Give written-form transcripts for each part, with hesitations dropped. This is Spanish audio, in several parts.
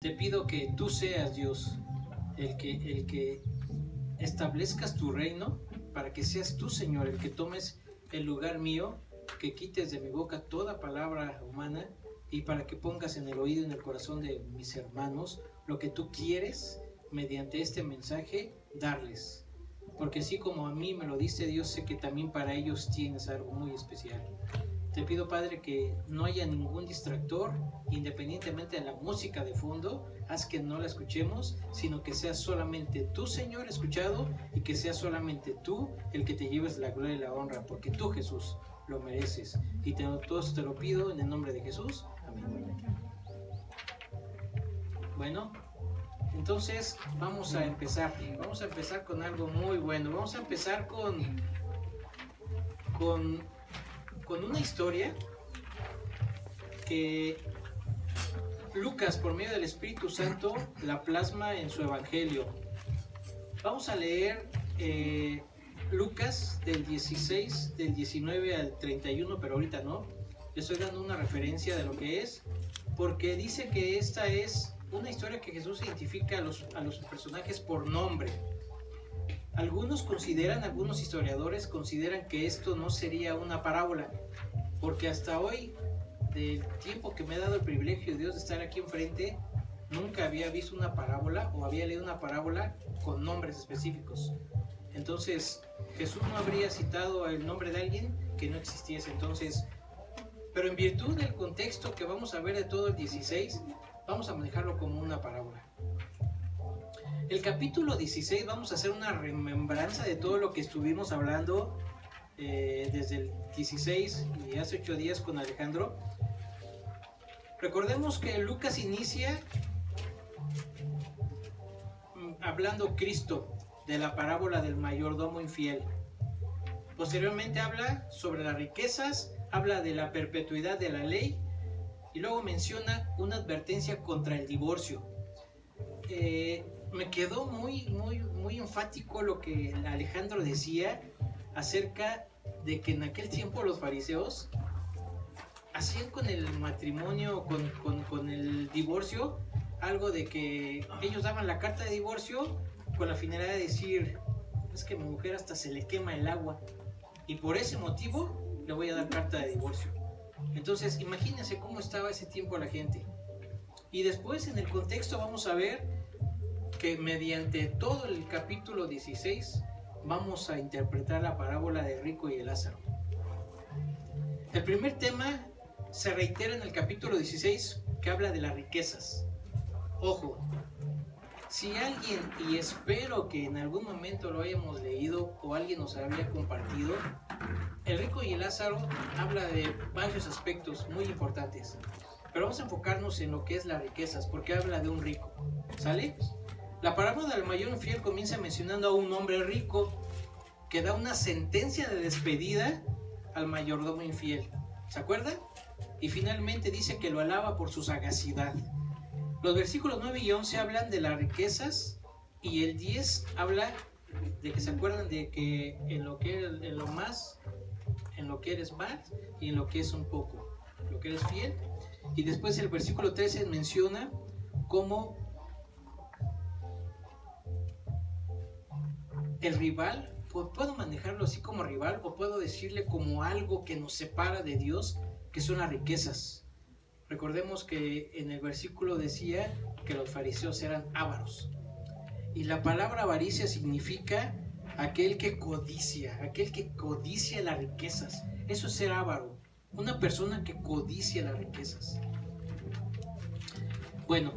Te pido que tú seas, Dios, el que establezcas tu reino, para que seas tú, Señor, el que tomes el lugar mío, que quites de mi boca toda palabra humana y para que pongas en el oído y en el corazón de mis hermanos lo que tú quieres mediante este mensaje darles. Porque así como a mí me lo diste, Dios, sé que también para ellos tienes algo muy especial. Te pido, Padre, que no haya ningún distractor, independientemente de la música de fondo, haz que no la escuchemos, sino que seas solamente tú, Señor, escuchado, y que seas solamente tú el que te lleves la gloria y la honra, porque tú, Jesús, lo mereces. Y todos te lo pido en el nombre de Jesús. Amén. Bueno, entonces vamos a empezar con algo muy bueno. Vamos a empezar con una historia que Lucas, por medio del Espíritu Santo, la plasma en su Evangelio. Vamos a leer Lucas del 16, del 19 al 31, pero ahorita no. Le estoy dando una referencia de lo que es, porque dice que esta es una historia que Jesús identifica a los personajes por nombre. Algunos historiadores consideran que esto no sería una parábola, porque hasta hoy, del tiempo que me ha dado el privilegio de Dios de estar aquí enfrente, nunca había visto una parábola o había leído una parábola con nombres específicos. Entonces, Jesús no habría citado el nombre de alguien que no existiese. Entonces, pero en virtud del contexto que vamos a ver de todo el 16, vamos a manejarlo como una parábola. El capítulo 16 vamos a hacer una remembranza de todo lo que estuvimos hablando desde el 16 y hace 8 días con Alejandro. Recordemos que Lucas inicia hablando Cristo de la parábola del mayordomo infiel. Posteriormente habla sobre las riquezas, habla de la perpetuidad de la ley y luego menciona una advertencia contra el divorcio. Me quedó muy enfático lo que Alejandro decía acerca de que en aquel tiempo los fariseos hacían con el matrimonio, con el divorcio, algo de que ellos daban la carta de divorcio con la finalidad de decir, es que a mi mujer hasta se le quema el agua y por ese motivo le voy a dar carta de divorcio. Entonces imagínense cómo estaba ese tiempo la gente. Y después en el contexto vamos a ver que mediante todo el capítulo 16 vamos a interpretar la parábola del rico y el Lázaro. El primer tema se reitera en el capítulo 16, que habla de las riquezas. Ojo, si alguien, y espero que en algún momento lo hayamos leído o alguien nos había compartido, el rico y el Lázaro habla de varios aspectos muy importantes, pero vamos a enfocarnos en lo que es las riquezas, porque habla de un rico, ¿sale? La parábola del mayor infiel comienza mencionando a un hombre rico que da una sentencia de despedida al mayordomo infiel. ¿Se acuerdan? Y finalmente dice que lo alaba por su sagacidad. Los versículos 9 y 11 hablan de las riquezas y el 10 habla de que se acuerdan de que en lo que eres más y en lo que es un poco, lo que eres fiel. Y después el versículo 13 menciona cómo el rival, puedo manejarlo así como rival o puedo decirle como algo que nos separa de Dios, que son las riquezas. Recordemos que en el versículo decía que los fariseos eran ávaros. Y la palabra avaricia significa aquel que codicia las riquezas. Eso es ser avaro, una persona que codicia las riquezas. Bueno,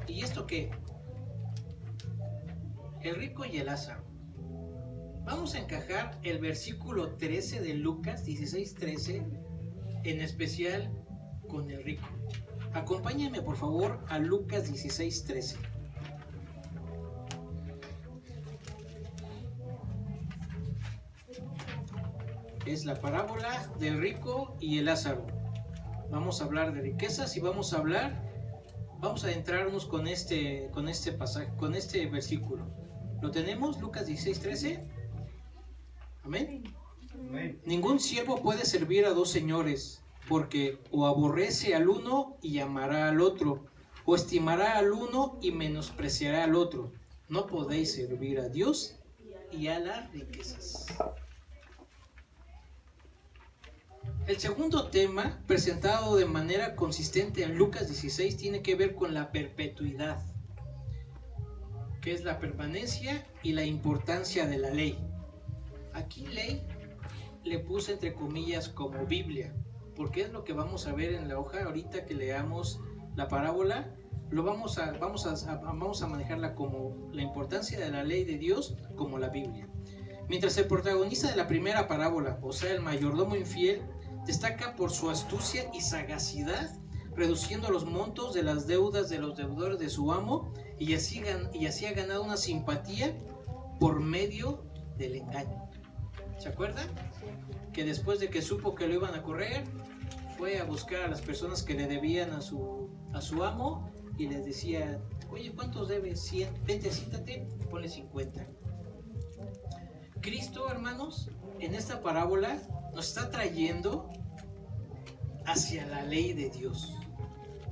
¿y esto qué? El rico y el Lázaro. Vamos a encajar el versículo 13 de Lucas 16:13, en especial con el rico. Acompáñame por favor a Lucas 16:13. Es la parábola del rico y el Lázaro. Vamos a hablar de riquezas y vamos a adentrarnos con este pasaje, con este versículo. ¿Lo tenemos? Lucas 16:13. Amén. Amén. Ningún siervo puede servir a dos señores, porque o aborrece al uno y amará al otro, o estimará al uno y menospreciará al otro. No podéis servir a Dios y a las riquezas. El segundo tema, presentado de manera consistente en Lucas 16, tiene que ver con la perpetuidad, que es la permanencia y la importancia de la ley. Aquí ley le puse entre comillas como Biblia, porque es lo que vamos a ver en la hoja ahorita que leamos la parábola. Vamos a manejarla como la importancia de la ley de Dios, como la Biblia. Mientras el protagonista de la primera parábola, o sea el mayordomo infiel, destaca por su astucia y sagacidad, reduciendo los montos de las deudas de los deudores de su amo, y así ha ganado una simpatía por medio del engaño. ¿Se acuerdan? Que después de que supo que lo iban a correr, fue a buscar a las personas que le debían a su amo y les decía: oye, ¿cuántos debes? 100, vente, siéntate, ponle 50. Cristo, hermanos, en esta parábola nos está trayendo hacia la ley de Dios.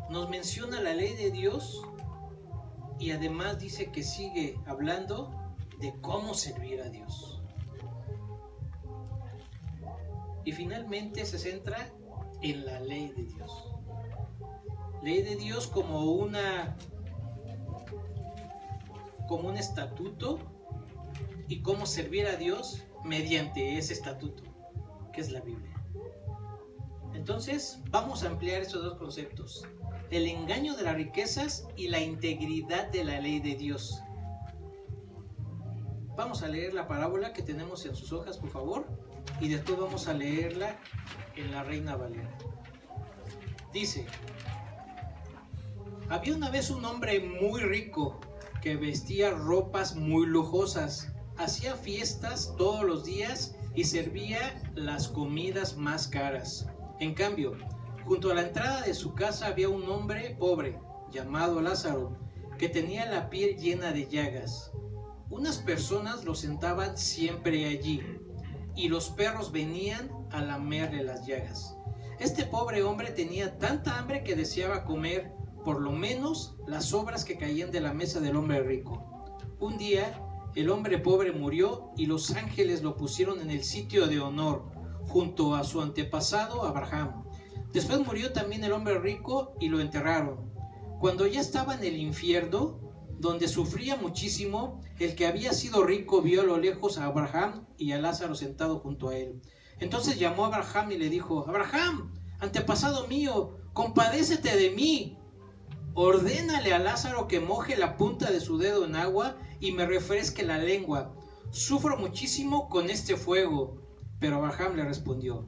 Nos menciona la ley de Dios y además dice que sigue hablando de cómo servir a Dios. Y finalmente se centra en la ley de Dios. Ley de Dios como un estatuto, y cómo servir a Dios mediante ese estatuto, que es la Biblia. Entonces, vamos a ampliar estos dos conceptos: el engaño de las riquezas y la integridad de la ley de Dios. Vamos a leer la parábola que tenemos en sus hojas, por favor, y después vamos a leerla en la Reina Valera. Dice: había una vez un hombre muy rico que vestía ropas muy lujosas, hacía fiestas todos los días y servía las comidas más caras. En cambio, junto a la entrada de su casa había un hombre pobre, llamado Lázaro, que tenía la piel llena de llagas. Unas personas lo sentaban siempre allí, y los perros venían a lamerle las llagas. Este pobre hombre tenía tanta hambre que deseaba comer, por lo menos, las sobras que caían de la mesa del hombre rico. Un día, el hombre pobre murió y los ángeles lo pusieron en el sitio de honor, junto a su antepasado Abraham. Después murió también el hombre rico y lo enterraron. Cuando ya estaba en el infierno, donde sufría muchísimo, el que había sido rico vio a lo lejos a Abraham y a Lázaro sentado junto a él. Entonces llamó a Abraham y le dijo: Abraham, antepasado mío, compadécete de mí. Ordénale a Lázaro que moje la punta de su dedo en agua y me refresque la lengua. Sufro muchísimo con este fuego. Pero Abraham le respondió: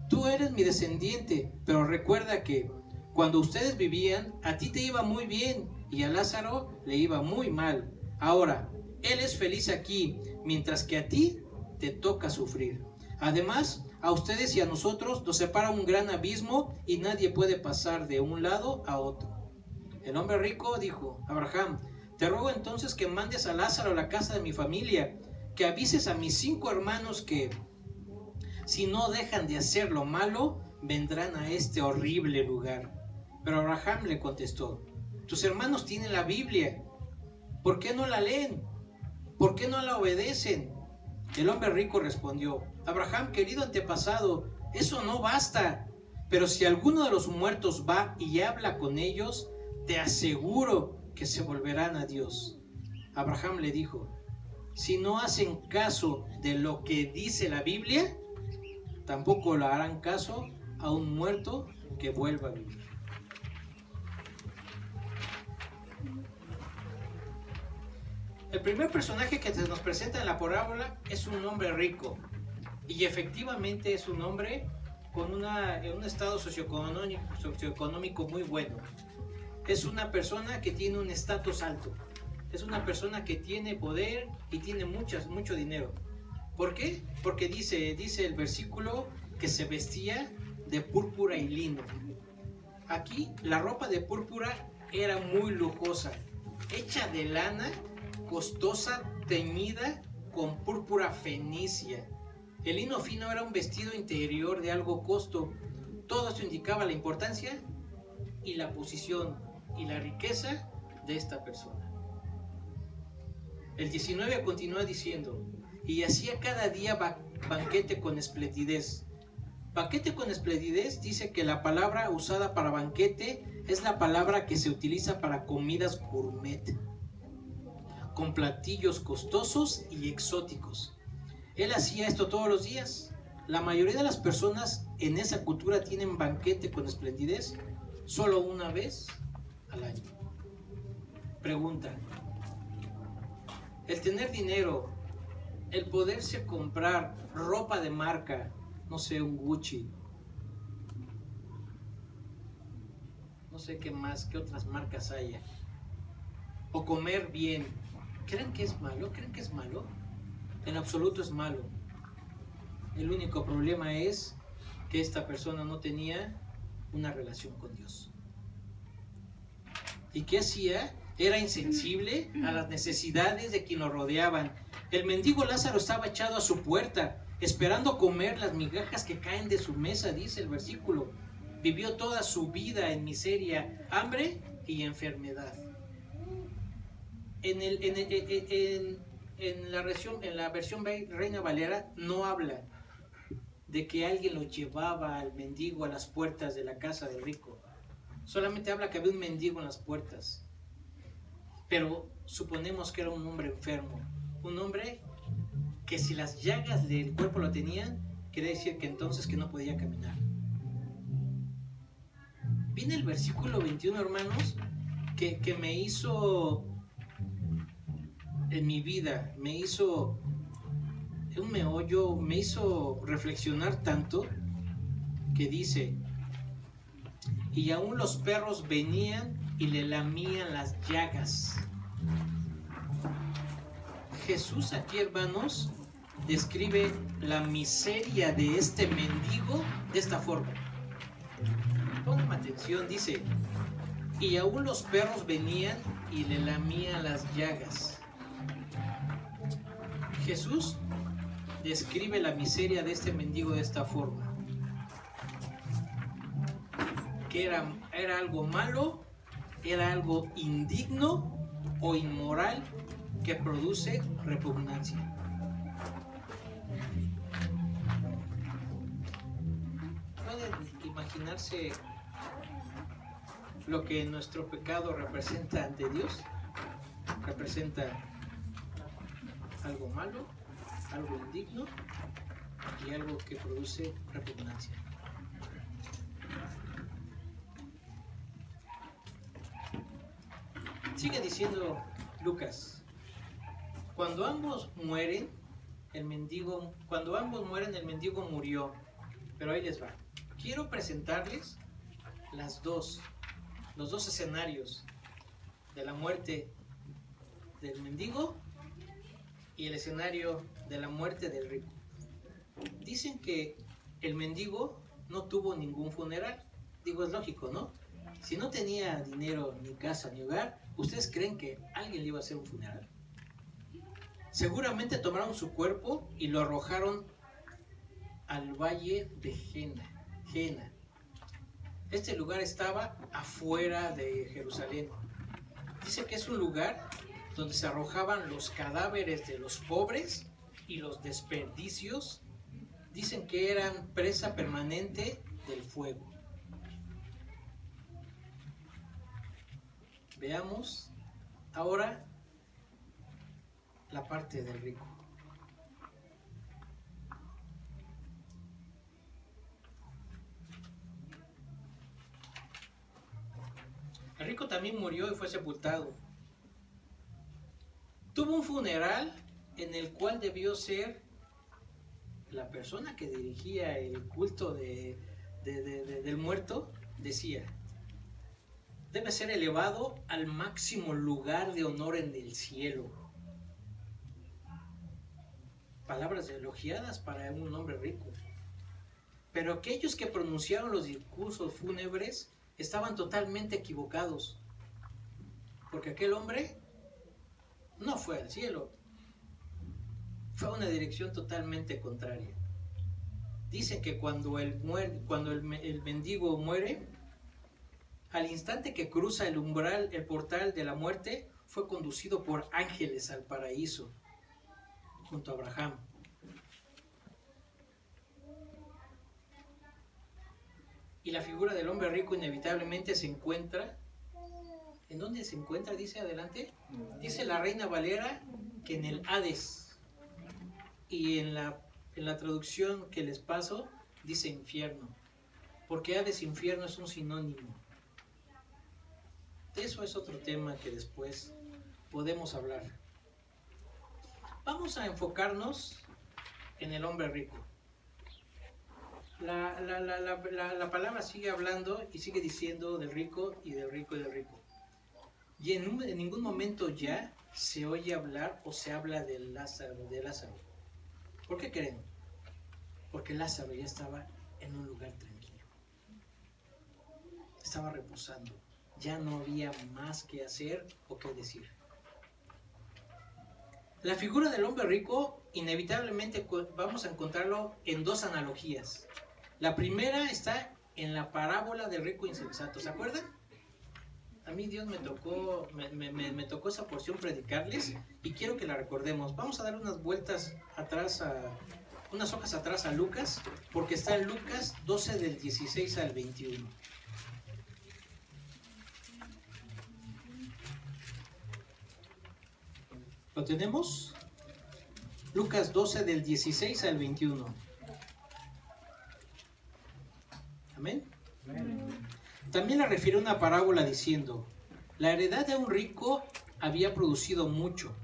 tú eres mi descendiente, pero recuerda que cuando ustedes vivían, a ti te iba muy bien y a Lázaro le iba muy mal. Ahora, él es feliz aquí, mientras que a ti te toca sufrir. Además, a ustedes y a nosotros nos separa un gran abismo y nadie puede pasar de un lado a otro. El hombre rico dijo: Abraham, te ruego entonces que mandes a Lázaro a la casa de mi familia, que avises a mis 5 hermanos que, si no dejan de hacer lo malo, vendrán a este horrible lugar. Pero Abraham le contestó: tus hermanos tienen la Biblia, ¿por qué no la leen? ¿Por qué no la obedecen? El hombre rico respondió: Abraham, querido antepasado, eso no basta. Pero si alguno de los muertos va y habla con ellos, te aseguro que se volverán a Dios. Abraham le dijo: si no hacen caso de lo que dice la Biblia, tampoco le harán caso a un muerto que vuelva a vivir. El primer personaje que se nos presenta en la parábola es un hombre rico, y efectivamente es un hombre con un estado socioeconómico muy bueno. Es una persona que tiene un estatus alto, es una persona que tiene poder y tiene mucho dinero. ¿Por qué? Porque dice el versículo que se vestía de púrpura y lino. Aquí la ropa de púrpura era muy lujosa, hecha de lana costosa, teñida con púrpura fenicia. El lino fino era un vestido interior de algo costo. Todo esto indicaba la importancia y la posición y la riqueza de esta persona. El 19 continúa diciendo, y hacía cada día banquete con esplendidez. Banquete con esplendidez dice que la palabra usada para banquete es la palabra que se utiliza para comidas gourmet, con platillos costosos y exóticos. Él hacía esto todos los días. La mayoría de las personas en esa cultura tienen banquete con esplendidez solo una vez al año. Pregunta: el tener dinero, el poderse comprar ropa de marca, no sé, un Gucci, no sé qué más, qué otras marcas haya, o comer bien, ¿creen que es malo? ¿Creen que es malo? En absoluto es malo. El único problema es que esta persona no tenía una relación con Dios. ¿Y qué hacía? Era insensible a las necesidades de quien lo rodeaban. El mendigo Lázaro estaba echado a su puerta, esperando comer las migajas que caen de su mesa, dice el versículo. Vivió toda su vida en miseria, hambre y enfermedad. En la versión Reina Valera no habla de que alguien lo llevaba al mendigo a las puertas de la casa del rico. Solamente habla que había un mendigo en las puertas. Pero suponemos que era un hombre enfermo, un hombre que si las llagas del cuerpo lo tenían, quiere decir que entonces que no podía caminar. Viene el versículo 21, hermanos, que me hizo en mi vida, me hizo un meollo, me hizo reflexionar tanto, que dice: y aún los perros venían y le lamían las llagas. Jesús aquí, hermanos, describe la miseria de este mendigo de esta forma. Pongan atención, dice: y aún los perros venían y le lamían las llagas. Jesús describe la miseria de este mendigo de esta forma. Que era algo malo, era algo indigno o inmoral que produce repugnancia. ¿Pueden imaginarse lo que nuestro pecado representa ante Dios? Representa algo malo, algo indigno y algo que produce repugnancia. Sigue diciendo Lucas: cuando ambos mueren, el mendigo murió. Pero ahí les va. Quiero presentarles los dos escenarios de la muerte del mendigo y el escenario de la muerte del rico. Dicen que el mendigo no tuvo ningún funeral. Digo, es lógico, ¿no? Si no tenía dinero, ni casa, ni hogar, ¿ustedes creen que alguien le iba a hacer un funeral? Seguramente tomaron su cuerpo y lo arrojaron al valle de Jena. Este lugar estaba afuera de Jerusalén. Dice que es un lugar donde se arrojaban los cadáveres de los pobres y los desperdicios. Dicen que eran presa permanente del fuego. Veamos ahora la parte del rico. El rico también murió y fue sepultado. Tuvo un funeral en el cual debió ser la persona que dirigía el culto del muerto. Decía: debe ser elevado al máximo lugar de honor en el cielo. Palabras elogiadas para un hombre rico. Pero aquellos que pronunciaron los discursos fúnebres estaban totalmente equivocados, porque aquel hombre no fue al cielo, fue a una dirección totalmente contraria. Dicen que cuando el mendigo muere, Al instante que cruza el umbral, el portal de la muerte, fue conducido por ángeles al paraíso, junto a Abraham. Y la figura del hombre rico inevitablemente se encuentra. ¿En dónde se encuentra? Dice adelante. Dice la Reina Valera que en el Hades. Y en la traducción que les paso, dice infierno. Porque Hades, infierno es un sinónimo. Eso es otro tema que después podemos hablar. Vamos a enfocarnos en el hombre rico. La palabra sigue hablando y sigue diciendo del rico y del rico y del rico. Y en ningún momento ya se oye hablar o se habla de Lázaro. ¿Por qué creen? Porque Lázaro ya estaba en un lugar tranquilo. Estaba reposando. Ya no había más que hacer o que decir. La figura del hombre rico, inevitablemente vamos a encontrarlo en dos analogías. La primera está en la parábola del rico insensato. ¿Se acuerdan? A mí Dios me tocó esa porción predicarles y quiero que la recordemos. Vamos a dar unas vueltas atrás, unas hojas atrás a Lucas, porque está en Lucas 12 del 16 al 21. ¿Lo tenemos? Lucas 12 del 16 al 21. Amén. También le refiere una parábola diciendo: la heredad de un rico había producido mucho,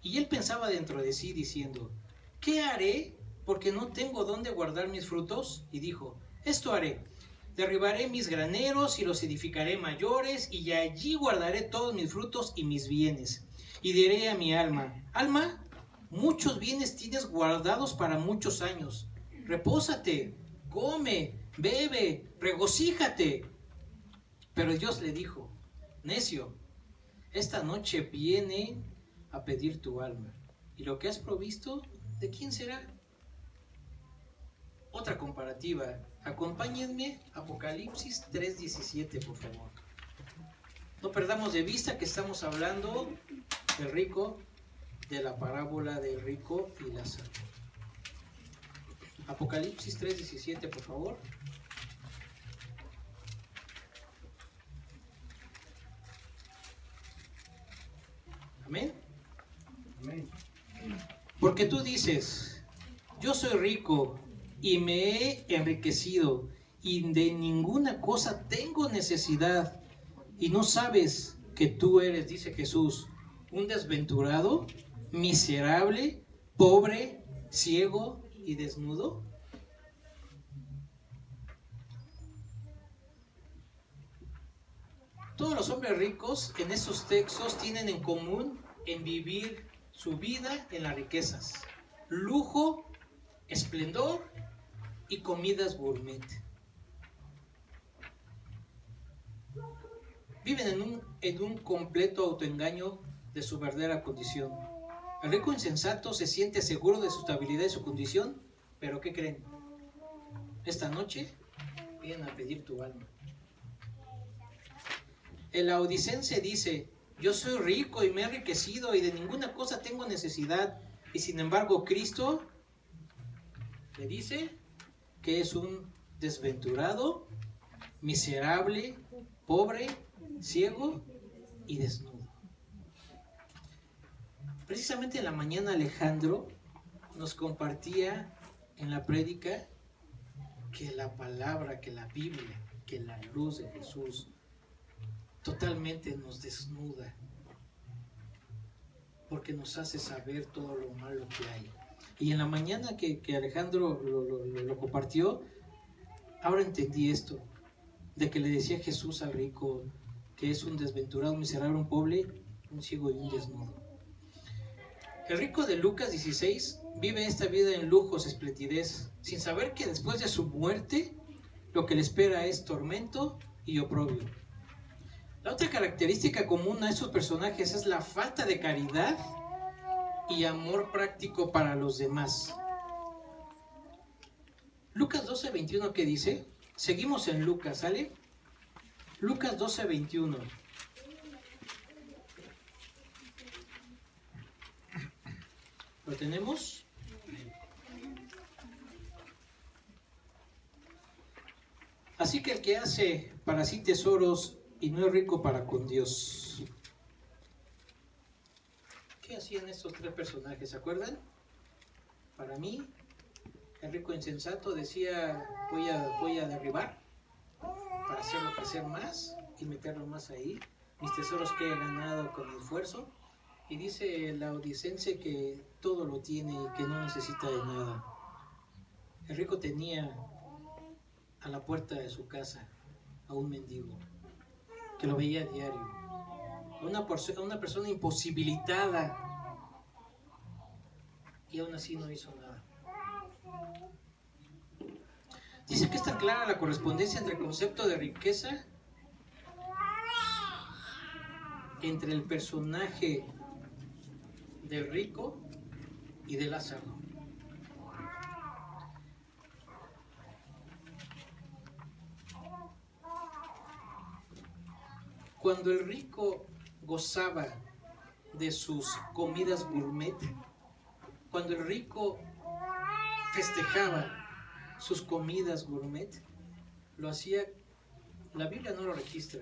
y él pensaba dentro de sí diciendo: ¿qué haré? Porque no tengo dónde guardar mis frutos. Y dijo: esto haré, derribaré mis graneros y los edificaré mayores, y allí guardaré todos mis frutos y mis bienes. Y diré a mi alma: alma, muchos bienes tienes guardados para muchos años. Repósate, come, bebe, regocíjate. Pero Dios le dijo: necio, esta noche viene a pedir tu alma, y lo que has provisto, ¿de quién será? Otra comparativa. Acompáñenme, Apocalipsis 3:17, por favor. No perdamos de vista que estamos hablando del rico, de la parábola del rico y Lázaro. Apocalipsis 3:17, por favor. Amén. Amén. Porque tú dices: yo soy rico y me he enriquecido y de ninguna cosa tengo necesidad, y no sabes que tú eres, dice Jesús, un desventurado, miserable, pobre, ciego y desnudo. Todos los hombres ricos en estos textos tienen en común en vivir su vida en las riquezas, lujo, esplendor y comidas gourmet. Viven en un completo autoengaño de su verdadera condición. El rico insensato se siente seguro de su estabilidad y su condición, pero ¿qué creen? Esta noche vienen a pedir tu alma. El laodicense dice: yo soy rico y me he enriquecido y de ninguna cosa tengo necesidad, y sin embargo Cristo le dice que es un desventurado, miserable, pobre, ciego y desnudo. Precisamente en la mañana Alejandro nos compartía en la prédica que la palabra, que la Biblia, que la luz de Jesús totalmente nos desnuda, porque nos hace saber todo lo malo que hay. Y en la mañana que Alejandro lo compartió, ahora entendí esto, de que le decía Jesús al rico que es un desventurado, un miserable, un pobre, un ciego y un desnudo. El rico de Lucas 16 vive esta vida en lujos, esplendidez, sin saber que después de su muerte lo que le espera es tormento y oprobio. La otra característica común a estos personajes es la falta de caridad y amor práctico para los demás. Lucas 12:21, ¿qué dice? Seguimos en Lucas, ¿sale? Lucas 12:21. ¿Lo tenemos? Así que el que hace para sí tesoros y no es rico para con Dios. ¿Qué hacían estos tres personajes? ¿Se acuerdan? Para mí, el rico insensato decía, voy a derribar para hacerlo crecer más y meterlo más ahí. Mis tesoros que he ganado con esfuerzo. Y dice el laodicense que todo lo tiene y que no necesita de nada. El rico tenía a la puerta de su casa a un mendigo que lo veía a diario, a una persona imposibilitada, y aún así no hizo nada. Dice que es tan clara la correspondencia entre el concepto de riqueza, entre el personaje del rico y de Lázaro. Cuando el rico gozaba de sus comidas gourmet, cuando el rico festejaba sus comidas gourmet, lo hacía, la Biblia no lo registra,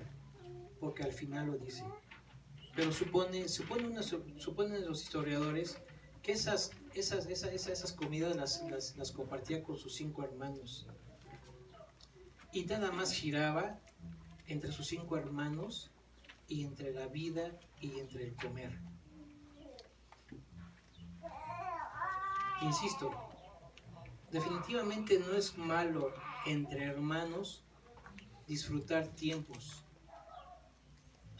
porque al final lo dice, pero suponen los historiadores que esas comidas las compartía con sus 5 hermanos, y nada más giraba entre sus 5 hermanos y entre la vida y entre el comer. Insisto, definitivamente no es malo entre hermanos disfrutar tiempos.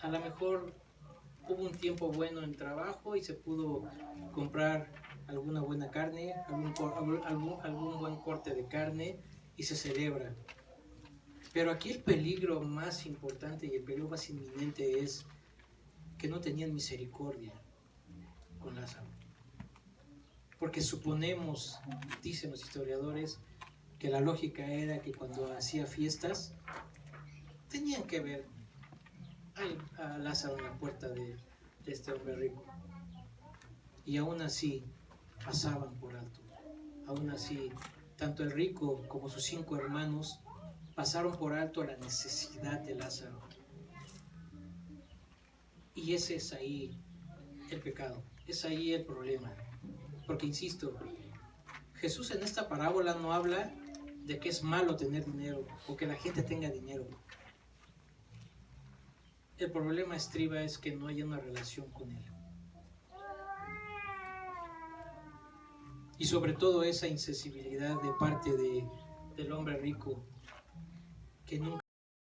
A lo mejor hubo un tiempo bueno en trabajo y se pudo comprar alguna buena carne, algún buen corte de carne, y se celebra. Pero aquí el peligro más importante y el peligro más inminente es que no tenían misericordia con Lázaro. Porque suponemos, dicen los historiadores, que la lógica era que cuando hacía fiestas tenían que ver a Lázaro en la puerta de este hombre rico. Y aún así pasaban por alto. Aún así, tanto el rico como sus 5 hermanos pasaron por alto la necesidad de Lázaro. Y ese es ahí el pecado, es ahí el problema. Porque insisto, Jesús en esta parábola no habla de que es malo tener dinero o que la gente tenga dinero. El problema estriba es que no haya una relación con Él. Y sobre todo esa insensibilidad de parte del hombre rico que nunca